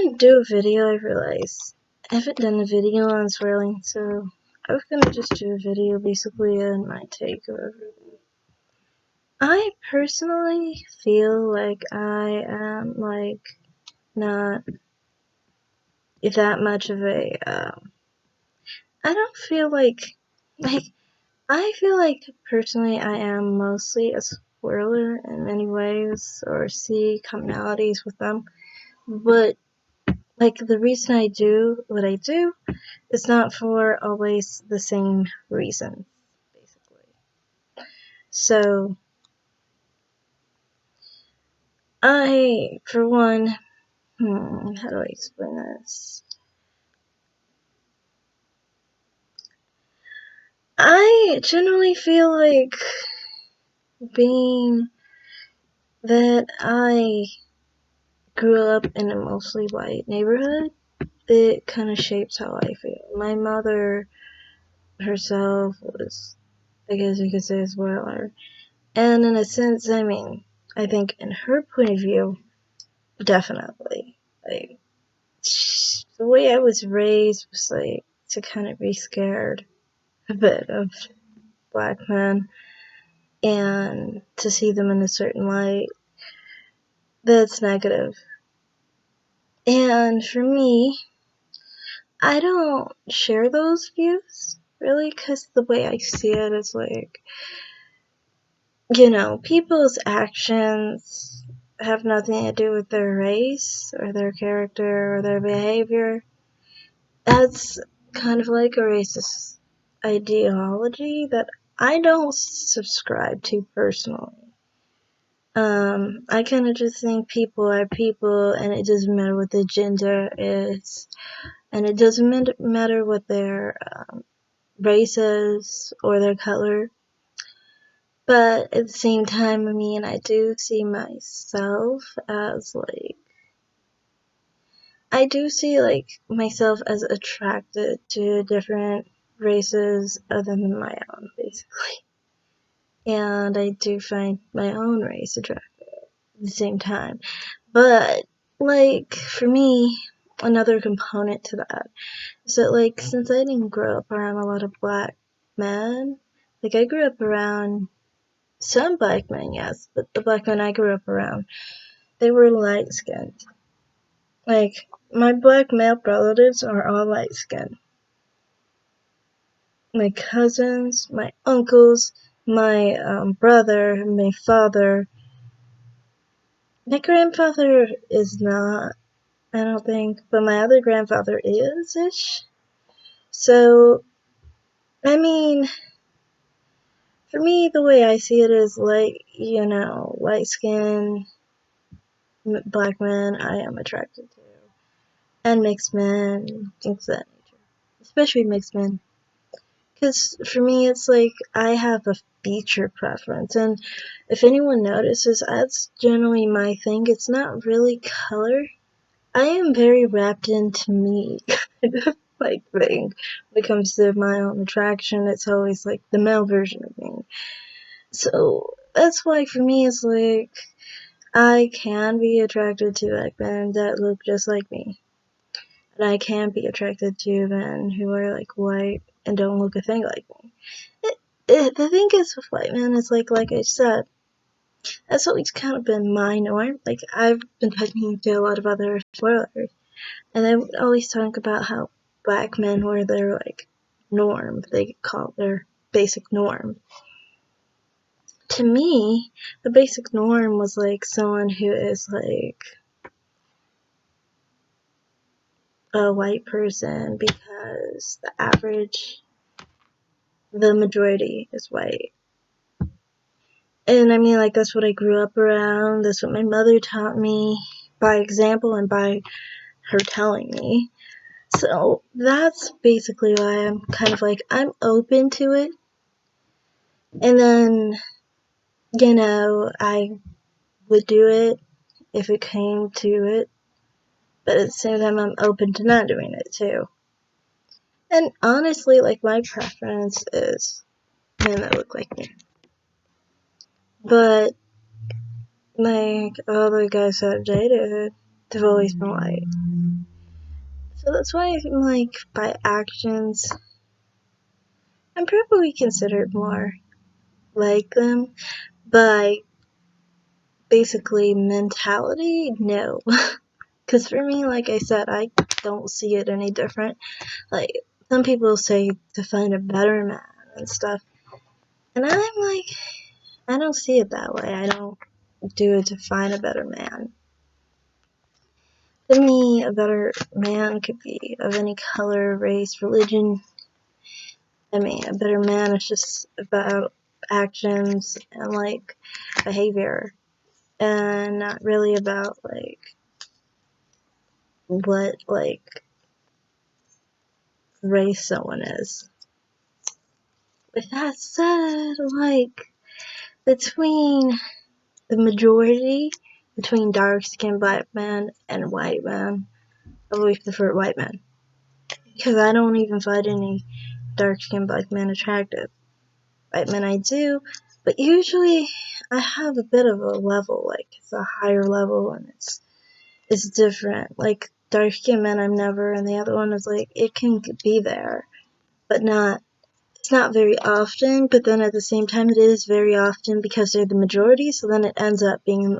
gonna do a video, I realized. I haven't done a video on swirling, so I was gonna just do a video basically on my take of everything. I personally feel like I am not that much of a I don't feel like I feel like personally I am mostly a swirler in many ways or see commonalities with them. But like the reason I do what I do is not for always the same reason, basically. So I, for one, how do I explain this? I generally feel like being that I grew up in a mostly white neighborhood, it kind of shapes how I feel. My mother herself was, I guess you could say, a spoiler. And in a sense, I mean, I think in her point of view, definitely. Like, the way I was raised was like to kind of be scared a bit of black men and to see them in a certain light. That's negative. And for me, I don't share those views really, because the way I see it is like, people's actions have nothing to do with their race or their character or their behavior. That's kind of like a racist ideology that I don't subscribe to personally. I kind of just think people are people, and it doesn't matter what their gender is, and it doesn't matter what their race is or their color. But at the same time, I do see myself as I do see myself as attracted to different races other than my own, basically. And I do find my own race attractive at the same time. But, for me, another component to that is that, since I didn't grow up around a lot of black men, I grew up around some black men, yes, but the black men I grew up around, they were light-skinned. My black male relatives are all light-skinned. My cousins, my uncles, my brother, my father. My grandfather is not, I don't think, but my other grandfather is-ish. So, for me, the way I see it is light-skinned black men I am attracted to. And mixed men, things of that nature. Especially mixed men. Because for me, it's I have a feature preference, and if anyone notices, that's generally my thing. It's not really color. I am very wrapped into me kind of thing. When it comes to my own attraction, it's always the male version of me. So that's why for me, it's I can be attracted to men that look just like me. And I can be attracted to men who are white and don't look a thing like me. The thing is with white men is like I said, that's always kind of been my norm. I've been talking to a lot of other spoilers, and they would always talk about how black men were their norm. They call it their basic norm. To me, the basic norm was someone who is a white person, because the majority is white. And that's what I grew up around. That's what my mother taught me by example and by her telling me. So that's basically why I'm kind of I'm open to it. And then, I would do it if it came to it. But at the same time, I'm open to not doing it too. And honestly, my preference is men that look like me. But, all the guys that I've dated, they've always been white. So that's why I'm like, by actions, I'm probably considered more like them. By basically mentality, no. Because for me, like I said, I don't see it any different. Like, some people say to find a better man and stuff. And I'm like, I don't see it that way. I don't do it to find a better man. To me, a better man could be of any color, race, religion. I mean, a better man is just about actions and, like, behavior. And not really about, like, what, like, race someone is. With that said, like, between the majority, between dark-skinned black men and white men, I always prefer white men. Because I don't even find any dark-skinned black men attractive. White men I do, but usually I have a bit of a level, like, it's a higher level and it's different. Like, dark-skinned men I'm never, and the other one is like, it can be there, but it's not very often, but then at the same time it is very often because they're the majority, so then it ends up being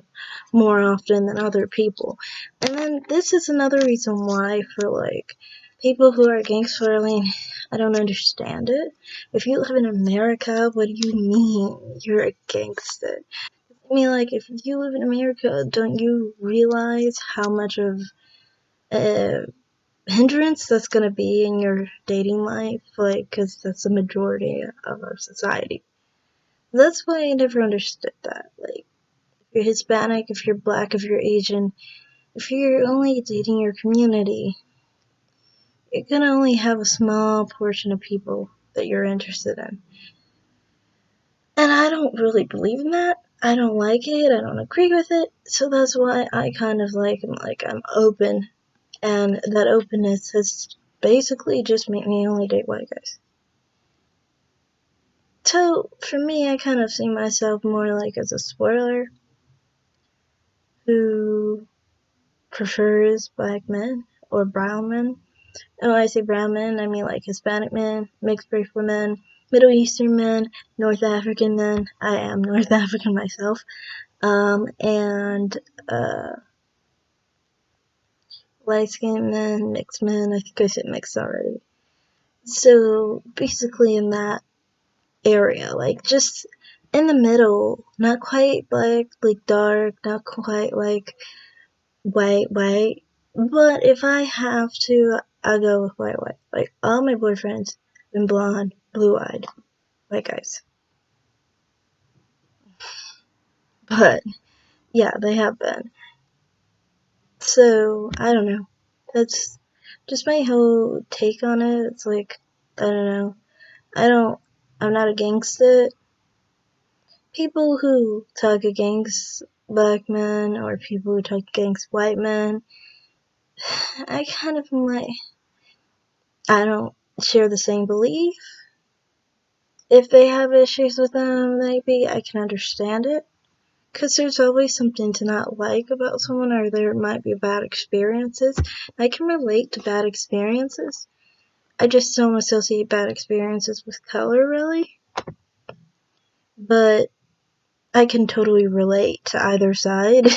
more often than other people. And then this is another reason why for, like, people who are gang swirling, I don't understand it. If you live in America, what do you mean you're a gangster? I mean, like, if you live in America, don't you realize how much of a hindrance that's going to be in your dating life? Like, because that's the majority of our society. That's why I never understood that. Like, if you're Hispanic, if you're black, if you're Asian, if you're only dating your community, you're going to only have a small portion of people that you're interested in. And I don't really believe in that. I don't like it. I don't agree with it. So that's why I kind of like, I'm open. And that openness has basically just made me only date white guys. So for me, I kind of see myself more like as a spoiler who prefers black men or brown men. And when I say brown men, I mean like Hispanic men, mixed race men, Middle Eastern men, North African men. I am North African myself. And light skinned men, mixed men. I think I said mixed already. So basically in that area, like just in the middle, not quite black, like dark, not quite like white. But if I have to, I'll go with white. Like all my boyfriends have been blonde, blue-eyed, white guys. But yeah, they have been. So I don't know. That's just my whole take on it. It's like, I don't know. I'm not against it. People who talk against black men or people who talk against white men, I kind of am like, I don't share the same belief. If they have issues with them, maybe I can understand it. Because there's always something to not like about someone, or there might be bad experiences. I can relate to bad experiences. I just don't associate bad experiences with color, really. But I can totally relate to either side.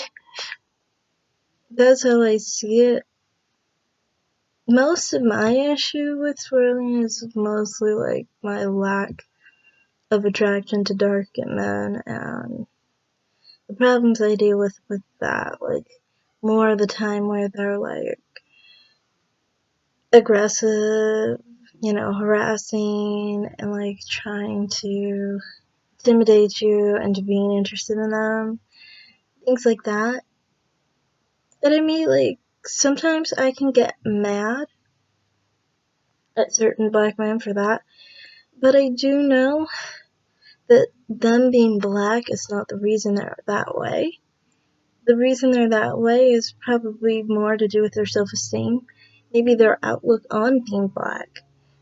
That's how I see it. Most of my issue with swirling is mostly like my lack of attraction to dark men and the problems I deal with that. Like, more of the time where they're like aggressive, harassing and like trying to intimidate you into being interested in them. Things like that. That I mean, like, sometimes I can get mad at certain black men for that. But I do know that them being black is not the reason they're that way. The reason they're that way is probably more to do with their self-esteem, maybe their outlook on being black,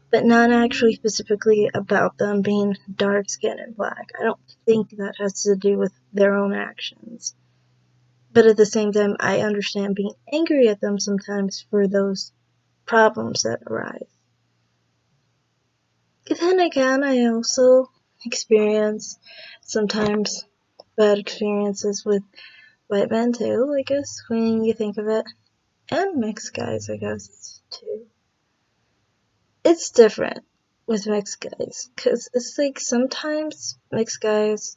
but not actually specifically about them being dark-skinned and black. I don't think that has to do with their own actions. But at the same time, I understand being angry at them sometimes for those problems that arise. But then again, I also experience sometimes bad experiences with white men too, I guess, when you think of it. And mixed guys, I guess, too. It's different with mixed guys, because it's like sometimes mixed guys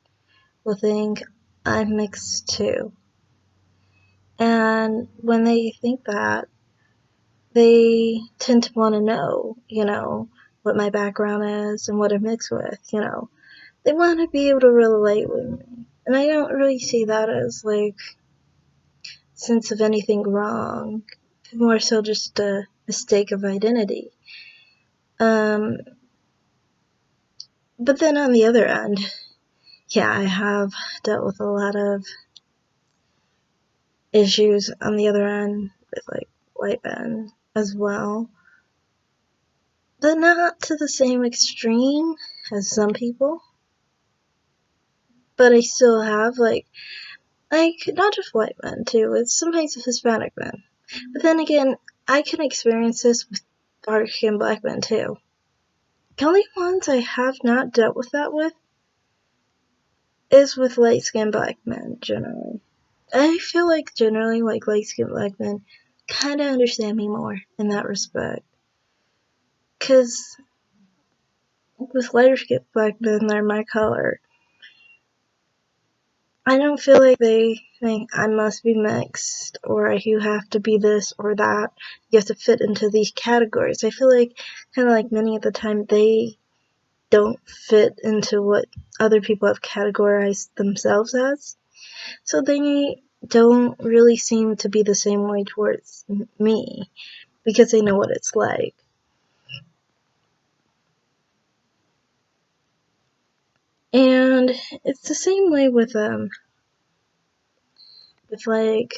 will think I'm mixed too. And when they think that, they tend to want to know, what my background is and what I'm mixed with, They want to be able to relate with me. And I don't really see that as, like, sense of anything wrong. More so just a mistake of identity. But then on the other end, yeah, I have dealt with a lot of issues on the other end with, like, white men as well. But not to the same extreme as some people. But I still have, like, not just white men, too. It's sometimes Hispanic men. But then again, I can experience this with dark-skinned black men, too. The only ones I have not dealt with that with is with light-skinned black men, generally. I feel like, generally, like, light-skinned black men kind of understand me more in that respect. Because with lighter-skinned black men, they're my color. I don't feel like they think I must be mixed, or you have to be this or that. You have to fit into these categories. I feel like, kind of like many of the time, they don't fit into what other people have categorized themselves as. So they don't really seem to be the same way towards me, because they know what it's like. And it's the same way with like,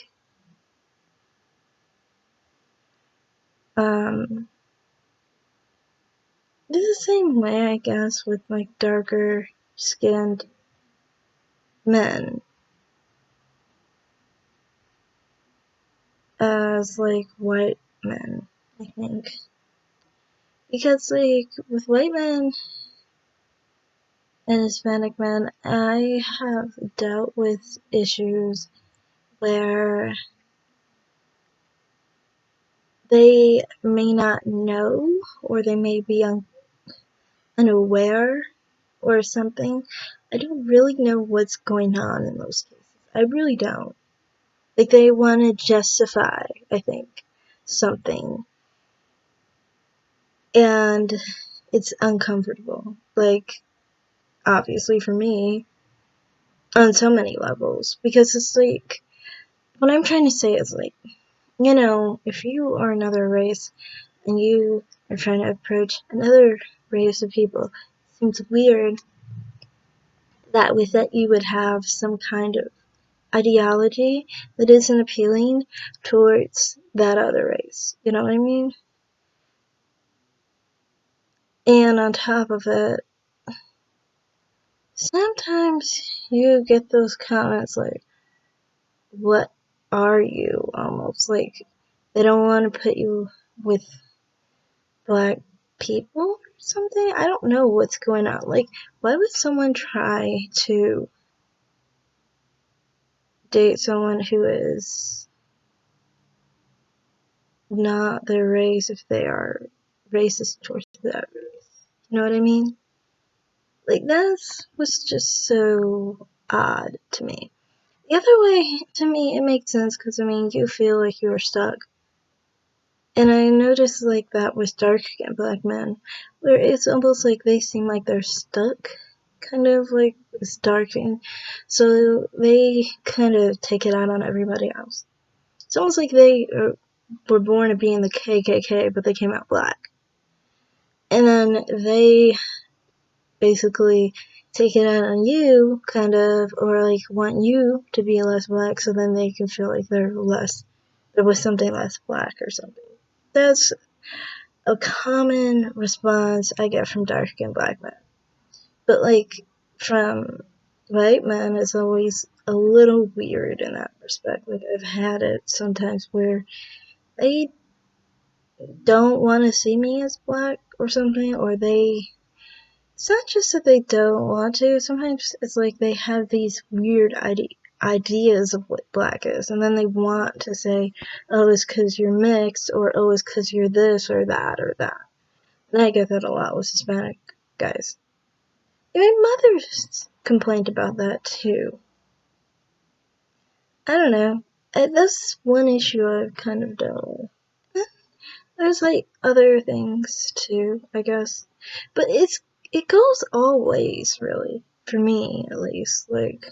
it's the same way, I guess, with, like, darker skinned men as, like, white men, I think. Because, like, with white men and Hispanic men, I have dealt with issues where they may not know, or they may be unaware or something. I don't really know what's going on in those cases. I really don't. Like, they want to justify, I think, something. And it's uncomfortable. Like, obviously for me, on so many levels. Because it's like, what I'm trying to say is, like, if you are another race and you are trying to approach another race of people, it seems weird that with that you would have some kind of ideology that isn't appealing towards that other race. You know what I mean? And on top of it, sometimes you get those comments like, what are you? Almost like they don't want to put you with black people or something. I don't know what's going on. Like, why would someone try to date someone who is not their race if they are racist towards that race? You know what I mean? Like, that was just so odd to me. The other way, to me, it makes sense because, I mean, you feel like you are stuck. And I noticed, like, that with dark-skinned black men, where it's almost like they seem like they're stuck, kind of like it's dark thing. So they kind of take it out on everybody else. It's almost like they were born to be in the KKK, but they came out black. And then they basically take it out on you, kind of, or like want you to be less black so then they can feel like they're with something less black or something. That's a common response I get from dark-skinned black men. But, like, from white men, it's always a little weird in that respect. Like, I've had it sometimes where they don't want to see me as black or something, or it's not just that they don't want to, sometimes it's like they have these weird ideas of what black is, and then they want to say, oh, it's because you're mixed, or oh, it's because you're this or that or that. And I get that a lot with Hispanic guys. Even mothers complained about that too. I don't know. That's one issue I've kind of dealt with. There's like other things too, I guess. But it goes all ways, really. For me, at least. Like,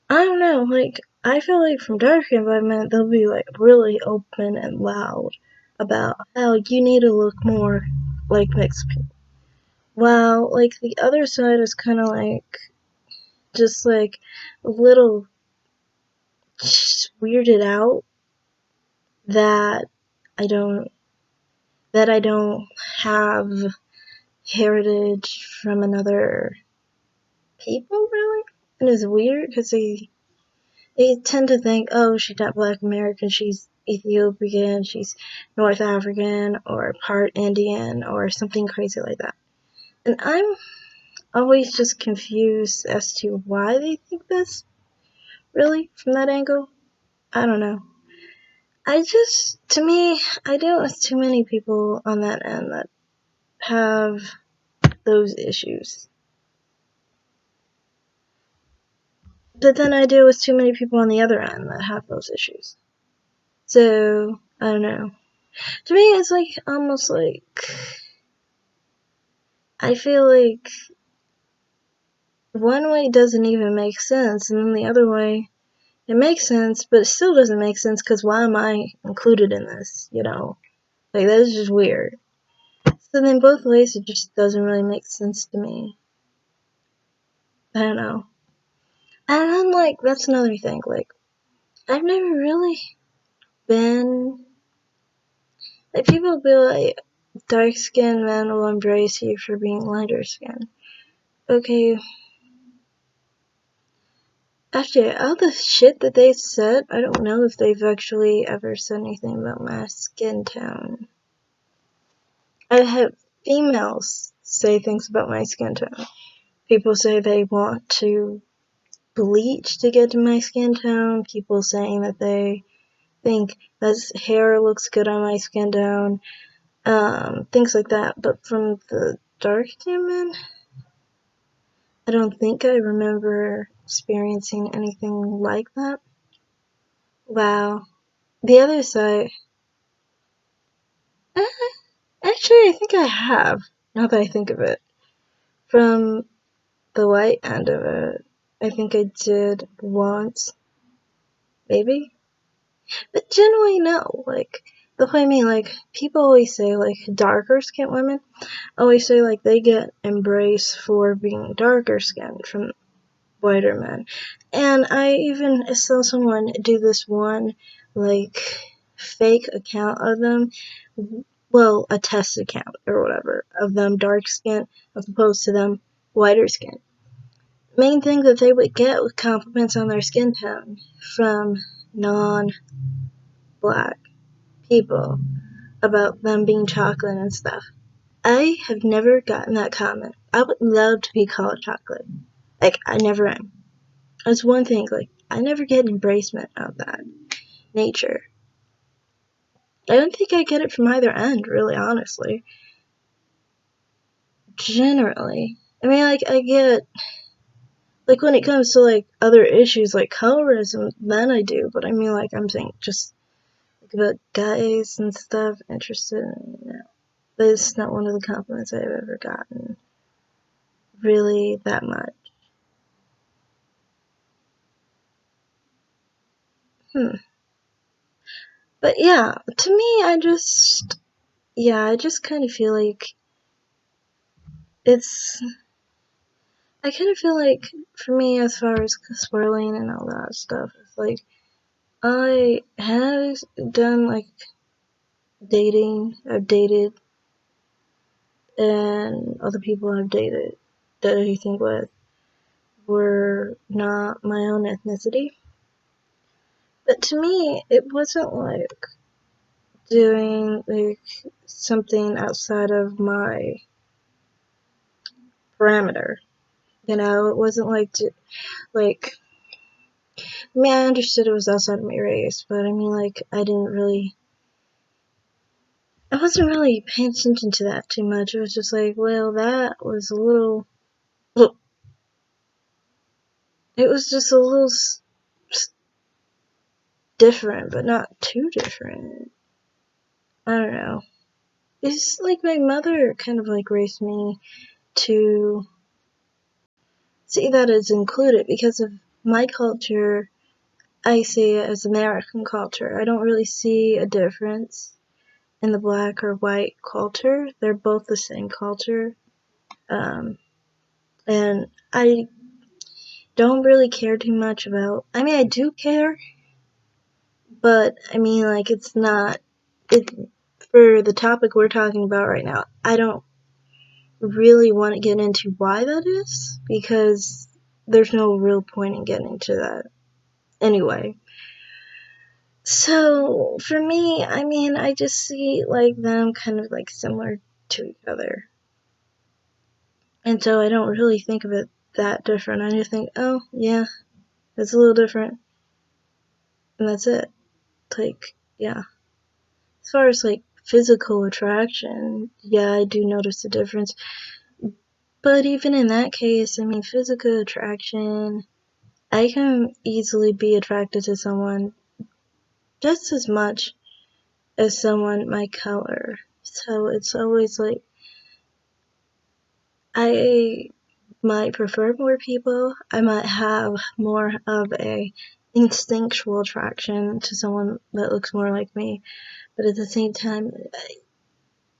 I don't know, like, I feel like from dark environment, they'll be like really open and loud about how you need to look more like mixed people. While, like, the other side is kind of like, just like a little weirded out that I don't I don't have heritage from another people, really. And it's weird because they tend to think, oh, she's not Black American, she's Ethiopian, she's North African, or part Indian, or something crazy like that. And I'm always just confused as to why they think this, really, from that angle. I don't know. To me, I deal with too many people on that end that have those issues. But then I deal with too many people on the other end that have those issues. So, I don't know. To me, it's like almost like I feel like one way doesn't even make sense, and then the other way it makes sense, but it still doesn't make sense because why am I included in this? You know, like that's just weird. So then both ways it just doesn't really make sense to me. I don't know. And then like that's another thing. Like I've never really been like people be like dark skinned men will embrace you for being lighter skinned. Okay, after all the shit that they said, I don't know if they've actually ever said anything about my skin tone. I have females say things about my skin tone. People say they want to bleach to get to my skin tone. People saying that they think that hair looks good on my skin tone. Things like that. But from the dark skin men, I don't think I remember experiencing anything like that. Wow. The other side, uh, actually, I think I have, now that I think of it. From the white end of it, I think I did once, maybe? But generally, no. Like, the way I mean, like, people always say, like, darker skinned women always say, like, they get embraced for being darker skinned from whiter men. And I even saw someone do this one, like, fake account of them, well, a test account or whatever, of them dark skinned as opposed to them whiter skinned. Main thing that they would get was compliments on their skin tone from non black people about them being chocolate and stuff. I have never gotten that comment. I would love to be called chocolate. Like, I never am. That's one thing, like, I never get embracement of that nature. I don't think I get it from either end, really, honestly. Generally. I mean, like, I get, like, when it comes to, like, other issues, like colorism, then I do, but I mean, like, I'm saying just, like, about guys and stuff interested in, but it's not one of the compliments I've ever gotten, really, that much. But yeah, to me, I just kind of feel like it's, I kind of feel like, for me, as far as swirling and all that stuff, it's like, I have done, like, dating, I've dated, and other people I've dated that I think were not my own ethnicity. But to me, it wasn't like doing like something outside of my parameter. You know, it wasn't like I mean, I understood it was outside of my race, but I mean, like, I wasn't really paying attention to that too much. It was just like, well, that was a little, it was just a little different, but not too different. I don't know. It's like my mother kind of like raised me to see that as included because of my culture. I see it as American culture. I don't really see a difference in the black or white culture. They're both the same culture. Um, and I don't really care too much about, I mean, I do care, but I mean, like, it's not, it, for the topic we're talking about right now, I don't really want to get into why that is, because there's no real point in getting into that anyway. So, for me, I mean, I just see, like, them kind of, like, similar to each other. And so I don't really think of it that different. I just think, oh, yeah, it's a little different. And that's it. Like, yeah. As far as, like, physical attraction, yeah, I do notice the difference. But even in that case, I mean, physical attraction, I can easily be attracted to someone just as much as someone my color. So it's always like, I might prefer more people. I might have more of a instinctual attraction to someone that looks more like me. But at the same time,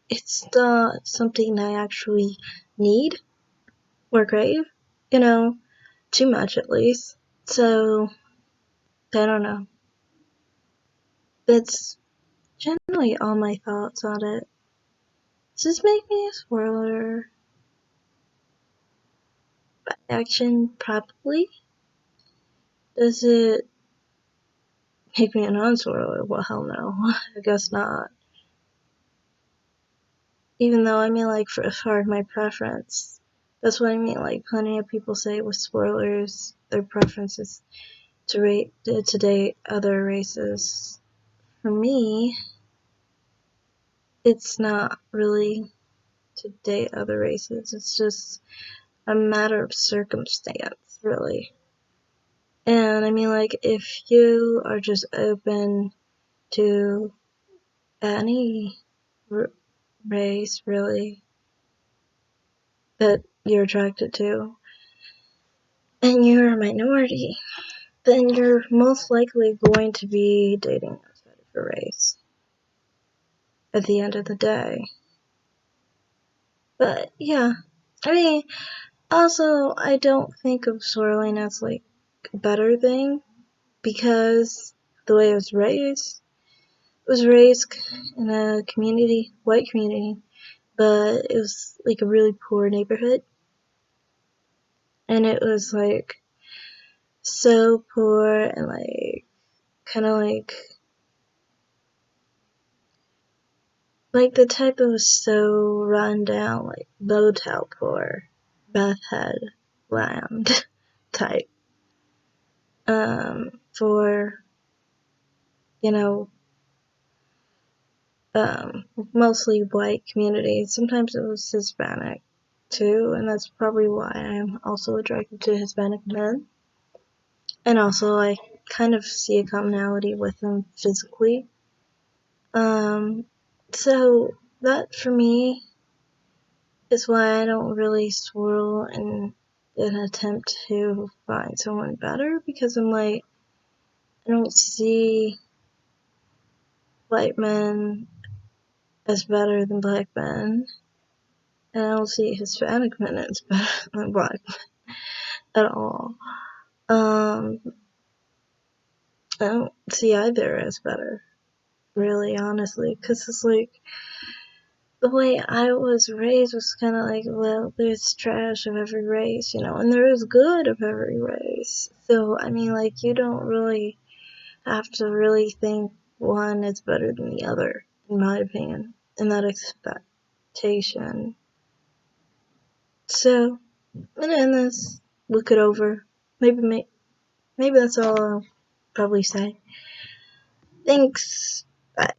it's not something I actually need or crave, you know, too much at least. So, I don't know. That's generally all my thoughts on it. Does this make me a swirler? By action, probably. Does it make me a non-swirler? Well, hell no. I guess not. Even though, I mean, like, as far as my preference, that's what I mean. Like, plenty of people say with swirlers, their preference is to date other races. For me, it's not really to date other races. It's just a matter of circumstance, really. And I mean, like, if you are just open to any race, really, that you're attracted to, and you're a minority, then you're most likely going to be dating outside of your race at the end of the day. But yeah, I mean, also, I don't think of swirling as like a better thing because the way I was raised in a community, white community, but it was like a really poor neighborhood. And it was like so poor and like kind of like the type that was so run down, like motel poor, Beth Head land type. For, you know, mostly white communities. Sometimes it was Hispanic too, and that's probably why I'm also attracted to Hispanic men. And also, I kind of see a commonality with them physically. Um, so that for me is why I don't really swirl in an attempt to find someone better because I'm like, I don't see white men as better than black men, and I don't see Hispanic men as better than black men at all. Um, I don't see either as better, really, honestly, because it's like the way I was raised was kind of like, well, there's trash of every race, you know, and there is good of every race. So, I mean, like, you don't really have to really think one is better than the other, in my opinion, in that expectation. So, I'm gonna end this, look it over. Maybe that's all I'll probably say. Thanks. Bye.